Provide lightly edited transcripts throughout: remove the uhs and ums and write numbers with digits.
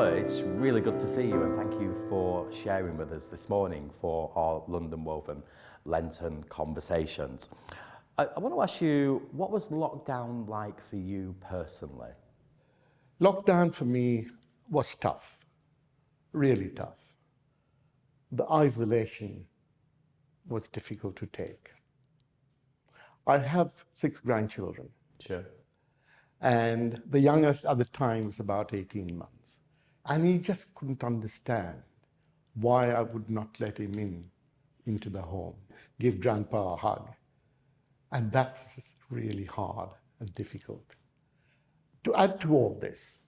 Bala, it's really good to see you, and thank you for sharing with us this morning for our London Woven Lenten conversations. I want to ask you, what was lockdown like for you personally? Lockdown for me was tough, really tough. The isolation was difficult to take. I have 6 grandchildren, Sure. and the youngest at the time was about 18 months. And he just couldn't understand why I would not let him into the home, give grandpa a hug. And that was really hard and difficult. To add to all this,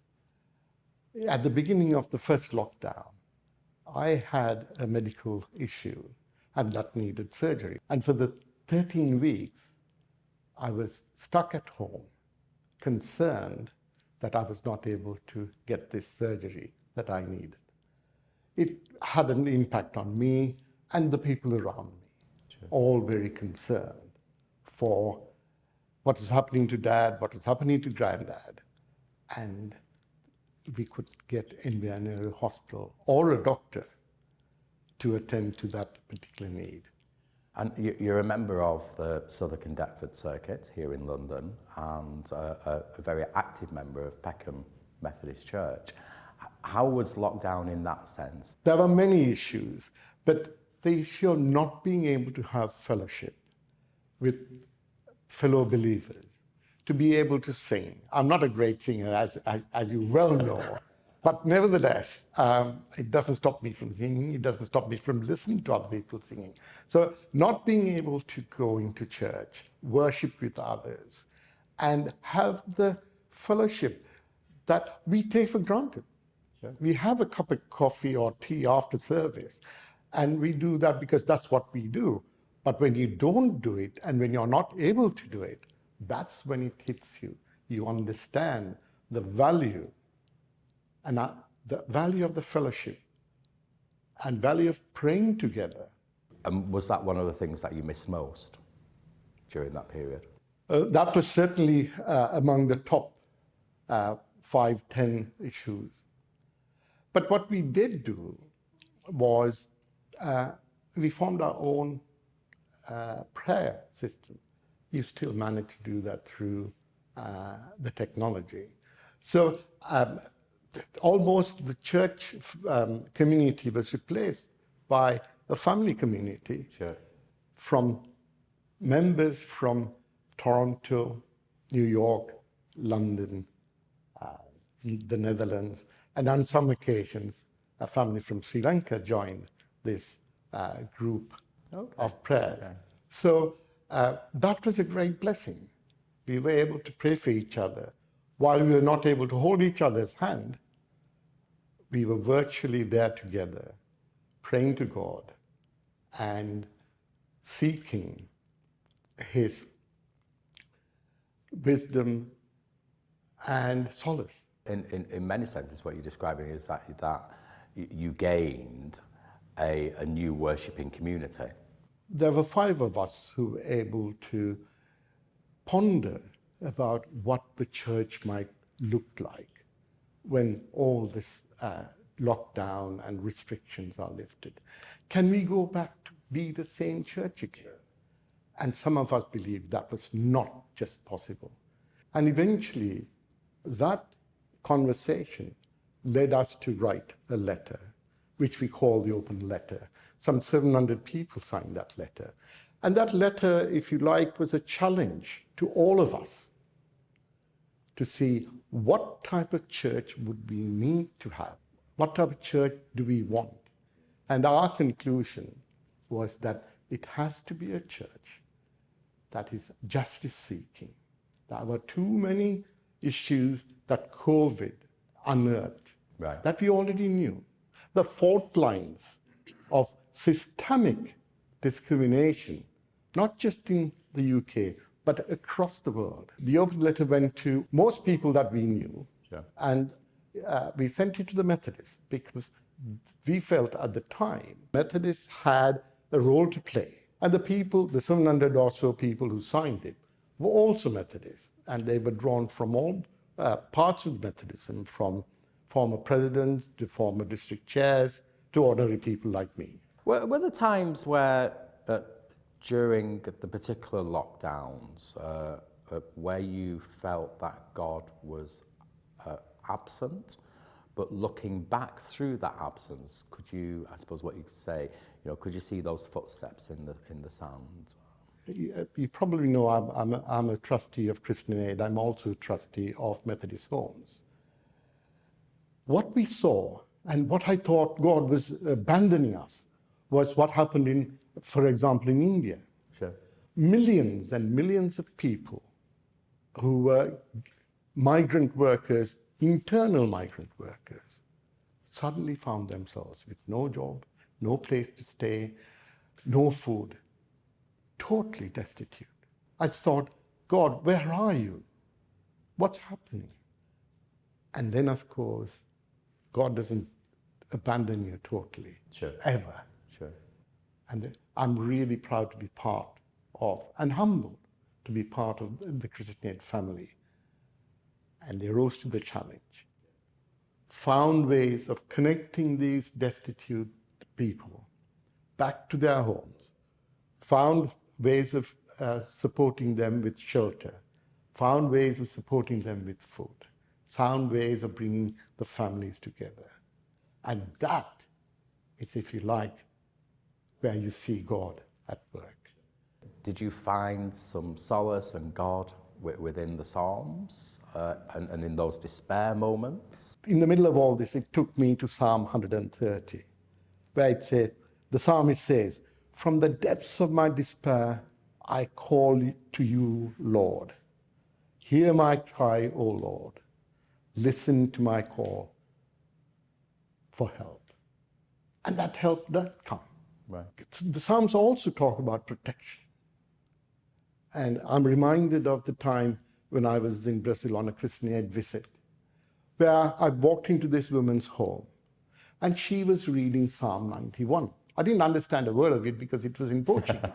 at the beginning of the first lockdown, I had a medical issue and that needed surgery. And for the 13 weeks, I was stuck at home, concerned that I was not able to get this surgery that I needed. It had an impact on me and the people around me, Sure. all very concerned for what was happening to Dad, what was happening to Granddad. And we couldn't get anywhere near a hospital or a doctor to attend to that particular need. And you're a member of the Southwark and Deptford circuit here in London, and a very active member of Peckham Methodist Church. How was lockdown in that sense? There were many issues, but the issue of not being able to have fellowship with fellow believers, to be able to sing. I'm not a great singer, as you well know, but nevertheless, it doesn't stop me from singing. It doesn't stop me from listening to other people singing. So not being able to go into church, worship with others, and have the fellowship that we take for granted. Sure. We have a cup of coffee or tea after service, and we do that because that's what we do. But when you don't do it, and when you're not able to do it, that's when it hits you. You understand the value, and the value of the fellowship, and value of praying together. And was that one of the things that you missed most during that period? That was certainly among the top 5-10 issues. But what we did do was we formed our own prayer system. You still manage to do that through the technology. So almost the church community was replaced by a family community. Sure. From members from Toronto, New York, London, the Netherlands, and on some occasions, a family from Sri Lanka joined this group of prayers. Okay. So that was a great blessing. We were able to pray for each other. While we were not able to hold each other's hand, we were virtually there together, praying to God and seeking His wisdom and solace. In many senses, what you're describing is that you gained a new worshipping community. There were 5 of us who were able to ponder about what the church might look like when all this lockdown and restrictions are lifted. Can we go back to be the same church again? And some of us believed that was not just possible. And eventually, that conversation led us to write a letter, which we call the open letter. Some 700 people signed that letter. And that letter, if you like, was a challenge to all of us to see what type of church would we need to have? What type of church do we want? And our conclusion was that it has to be a church that is justice-seeking. There were too many issues that COVID unearthed, Right. that we already knew. The fault lines of systemic discrimination, not just in the UK, but across the world. The open letter went to most people that we knew, Sure. and we sent it to the Methodists because we felt at the time Methodists had a role to play. And the people, the 700 or so people who signed it, were also Methodists, and they were drawn from all parts of Methodism, from former presidents to former district chairs to ordinary people like me. Were there times where, during the particular lockdowns, where you felt that God was absent, but looking back through that absence, could you, I suppose what you could say, could you see those footsteps in the sand? You probably know I'm a trustee of Christian Aid. I'm also a trustee of Methodist Homes. What we saw and what I thought God was abandoning us was what happened for example, in India. Sure. Millions and millions of people who were migrant workers, internal migrant workers, suddenly found themselves with no job, no place to stay, no food, totally destitute. I thought, God, where are you? What's happening? And then, of course, God doesn't abandon you totally, Sure. ever. Sure. And I'm really proud to be part of, and humbled to be part of the Christian Aid family. And they rose to the challenge, found ways of connecting these destitute people back to their homes, found ways of supporting them with shelter, found ways of supporting them with food, found ways of bringing the families together. And that is, if you like, where you see God at work. Did you find some solace and God within the Psalms and in those despair moments? In the middle of all this, it took me to Psalm 130, where it said, the psalmist says, from the depths of my despair, I call to you, Lord. Hear my cry, O Lord. Listen to my call for help. And that help does come. Right. The Psalms also talk about protection. And I'm reminded of the time when I was in Brazil on a Christian Aid visit, where I walked into this woman's home, and she was reading Psalm 91. I didn't understand a word of it because it was in Portuguese.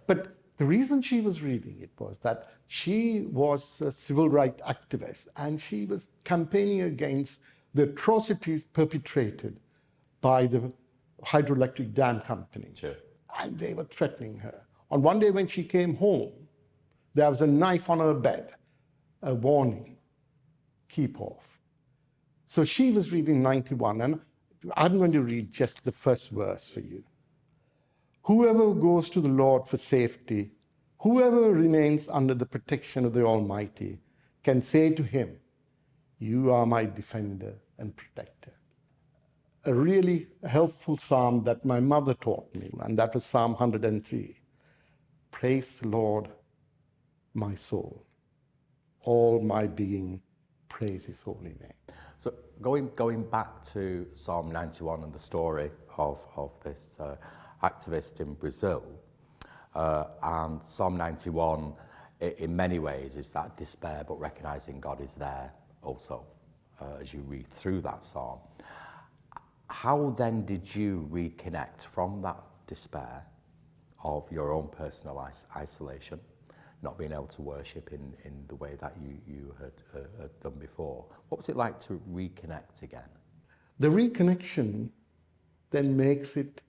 But the reason she was reading it was that she was a civil rights activist, and she was campaigning against the atrocities perpetrated by the hydroelectric dam companies. Sure. And they were threatening her. On one day when she came home, there was a knife on her bed, a warning, keep off. So she was reading 91, and I'm going to read just the first verse for you. Whoever goes to the Lord for safety, whoever remains under the protection of the Almighty, can say to him, you are my defender and protector. A really helpful psalm that my mother taught me, and that was Psalm 103. Praise the Lord, my soul. All my being, praise his holy name. So going back to Psalm 91 and the story of this activist in Brazil, and Psalm 91 in many ways is that despair, but recognizing God is there also as you read through that psalm. How then did you reconnect from that despair of your own personal isolation, not being able to worship in the way that you had done before? What was it like to reconnect again? The reconnection then makes it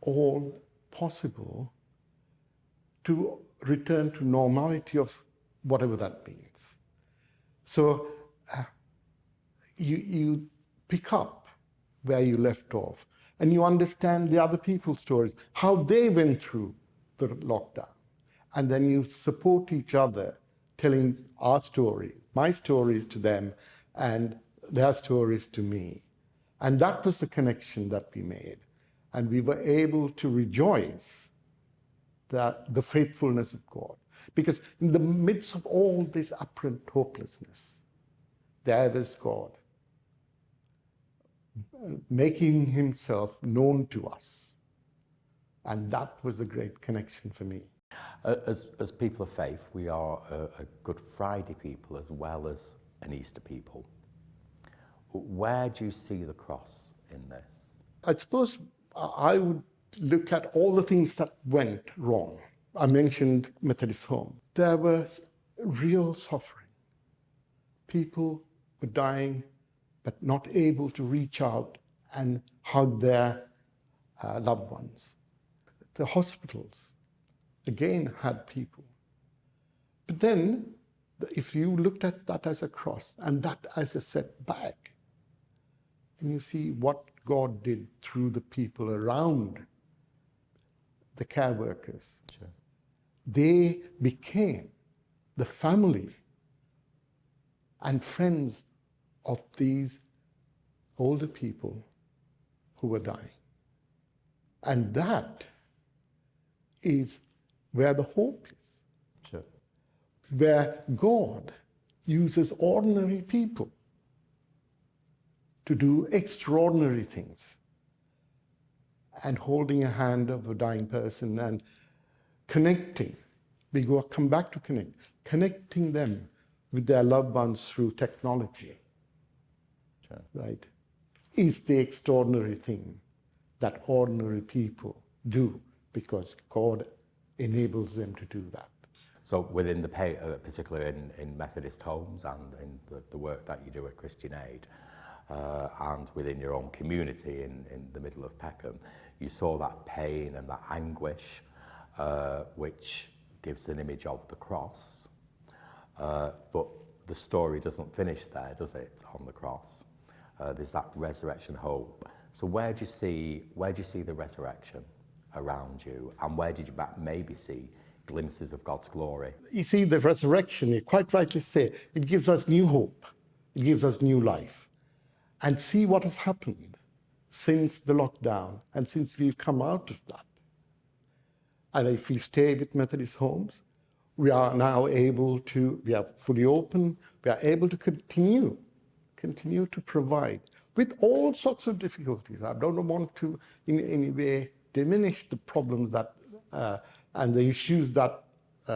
all possible to return to normality of whatever that means. So you pick up where you left off, and you understand the other people's stories, how they went through the lockdown. And then you support each other, telling our stories, my stories to them, and their stories to me. And that was the connection that we made. And we were able to rejoice that the faithfulness of God. Because in the midst of all this apparent hopelessness, there was God making himself known to us. And that was a great connection for me. As people of faith, we are a Good Friday people as well as an Easter people. Where do you see the cross in this? I suppose I would look at all the things that went wrong. I mentioned Methodist Home. There was real suffering. People were dying but not able to reach out and hug their loved ones. The hospitals, again, had people. But then, if you looked at that as a cross and that as a setback, and you see what God did through the people around the care workers, Sure. they became the family and friends of these older people who were dying. And that is where the hope is, Sure. where God uses ordinary people to do extraordinary things. And holding a hand of a dying person and connecting, come back to connecting them with their loved ones through technology, Sure. right, is the extraordinary thing that ordinary people do, because God enables them to do that. So within the particularly in Methodist homes and in the work that you do at Christian Aid, and within your own community in the middle of Peckham, you saw that pain and that anguish, which gives an image of the cross. But the story doesn't finish there, does it, on the cross? There's that resurrection hope. So where do you see the resurrection around you, and where did you maybe see glimpses of God's glory? You see, the resurrection, you quite rightly say, it gives us new hope. It gives us new life. And see what has happened since the lockdown and since we've come out of that. And if we stay with Methodist homes, we are now we are fully open, we are able to continue to provide with all sorts of difficulties. I don't want to in any way diminish the problems that and the issues that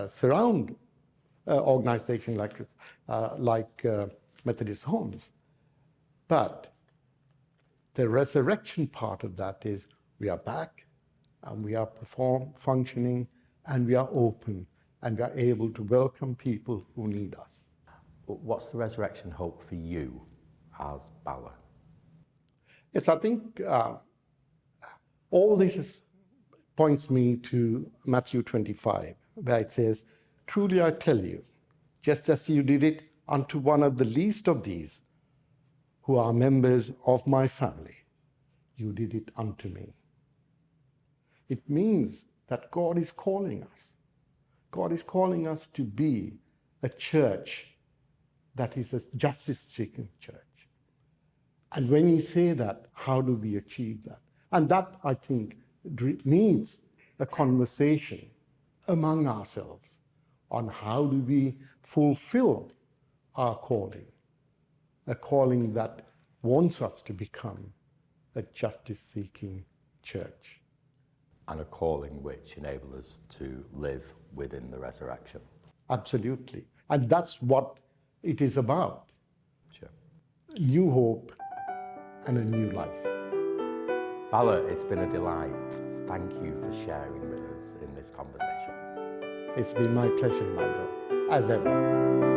surround organizations like Methodist homes. But the resurrection part of that is we are back and we are functioning and we are open and we are able to welcome people who need us. What's the resurrection hope for you as Bala? Yes, I think all this points me to Matthew 25, where it says, "Truly I tell you, just as you did it unto one of the least of these, who are members of my family, you did it unto me." It means that God is calling us. God is calling us to be a church that is a justice-seeking church. And when we say that, how do we achieve that? And that, I think, needs a conversation among ourselves on how do we fulfill our calling, a calling that wants us to become a justice-seeking church. And a calling which enables us to live within the resurrection. Absolutely. And that's what it is about. Sure. New hope and a new life. Bala, it's been a delight. Thank you for sharing with us in this conversation. It's been my pleasure, Nigel, as ever.